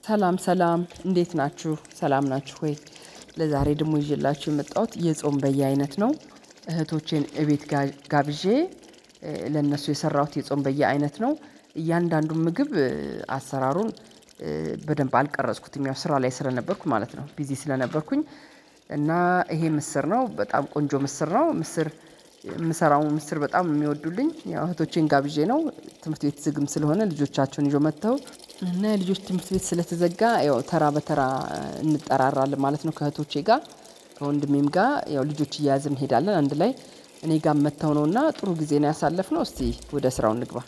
ሰላም ሰላም እንዴት ናችሁ? ሰላም ናችሁ ወይ? ለዛሬ ደግሞ ይዤላችሁ የመጣሁት የጾም በየአይነት ነው። እህቶቼን እቤት ጋብዤ ለነሱ የሰራሁት የጾም በየአይነት ነው። እያንዳንዱን ምግብ አሰራሩን በደንብ አልቀረጽኩትም ያው ስራ ላይ ስለነበርኩ ማለት ነው። ቢዚ ስለነበርኩኝ እና ይሄ ምስር ነው። በጣም ቆንጆ ምስር ነው። ምስራው ምስር በጣም የሚወዱልኝ ያው እህቶቼን ጋብዤ ነው። ትምህርት ቤት ዝግም ስለሆነ ልጆቻቸውን ይዞ መጥተው እና ልጆች ትምህርት ቤት ስለተዘጋ ያው ተራ በተራ እንጠራራለን ማለት ነው። ከእህቶቼ ጋር ከወንድሜም ጋር ያው ልጆች እያያዝን እንሄዳለን አንድ ላይ እኔ ጋር መተው ነውና ጥሩ ጊዜ ነው ያሳለፍነው። እስቲ ወደ ስራው እንግባ።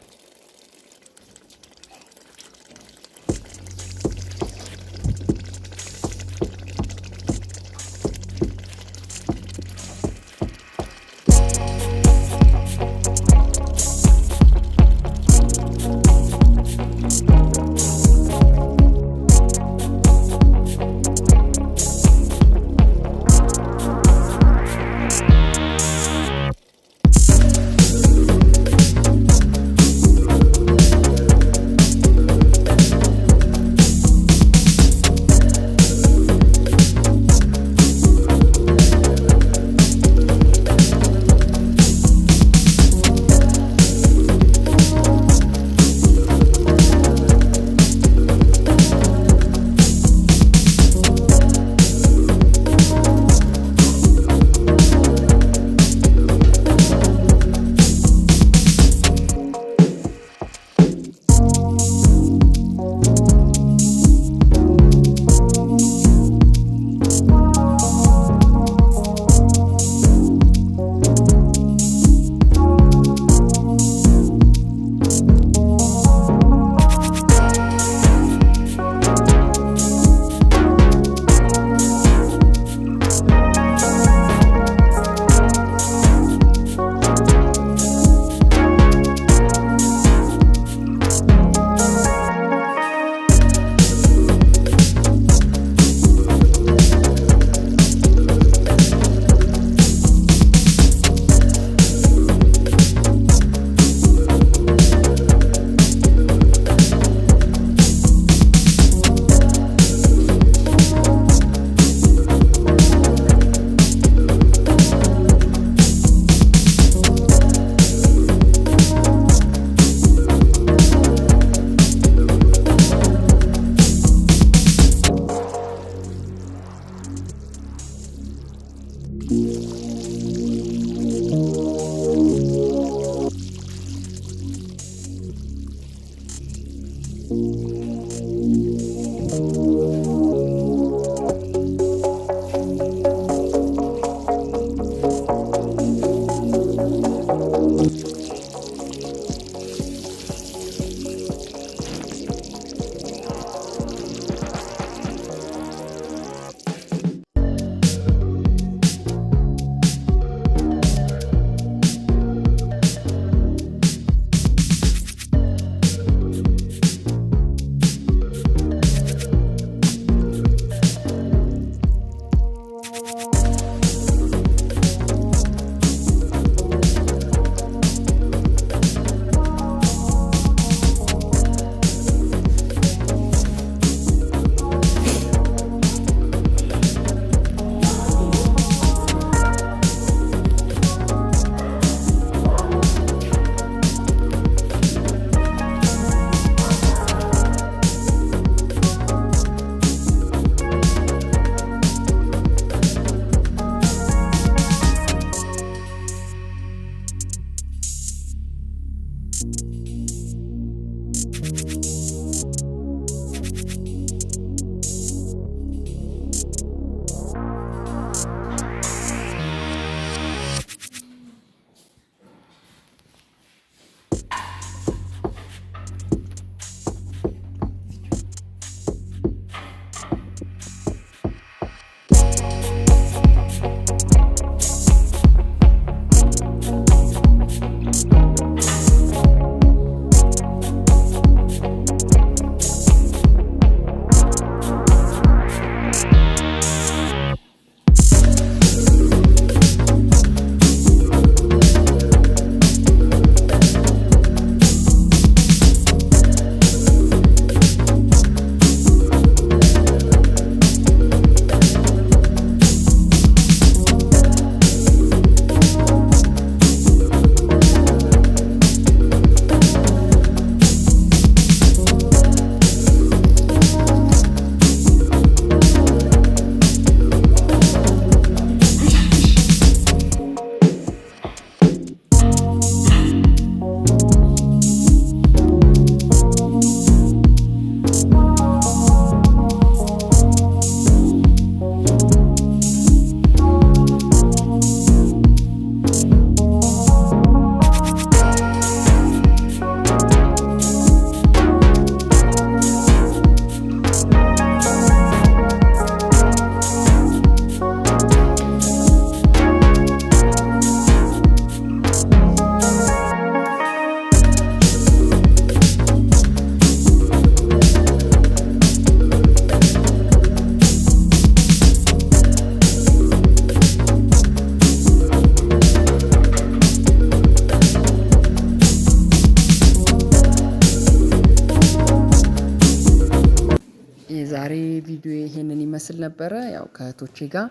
የዛሬ ቪዲዮ ይሄንን ይመስል ነበረ። ያው ከእህቶቼ ጋር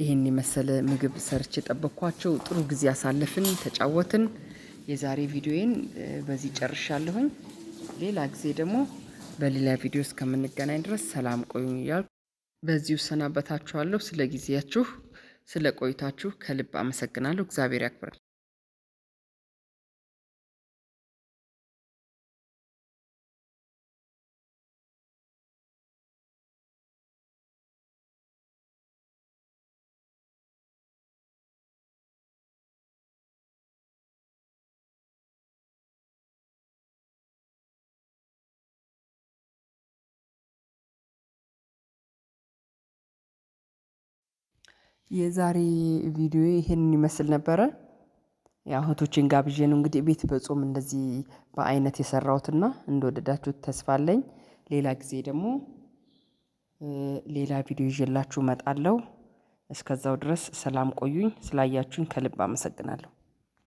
ይሄን የመሰለ ምግብ ሰርቼ ጠበቅኳቸው። ጥሩ ጊዜ አሳለፍን፣ ተጫወትን። የዛሬ ቪዲዮዬን በዚህ ጨርሻለሁኝ። ሌላ ጊዜ ደግሞ በሌላ ቪዲዮ እስከምንገናኝ ድረስ ሰላም ቆዩኝ እያልኩ በዚሁ እሰናበታችኋለሁ። ስለ ጊዜያችሁ፣ ስለ ቆይታችሁ ከልብ አመሰግናለሁ። እግዚአብሔር ያክብራል። የዛሬ ቪዲዮ ይሄንን ይመስል ነበረ። ያው እህቶቼን ጋብዤ ነው እንግዲህ ቤት በጾም እንደዚህ በአይነት የሰራሁትና እንደወደዳችሁት ተስፋ አለኝ። ሌላ ጊዜ ደግሞ ሌላ ቪዲዮ ይዤላችሁ እመጣለሁ። እስከዛው ድረስ ሰላም ቆዩኝ። ስላያችሁኝ ከልብ አመሰግናለሁ።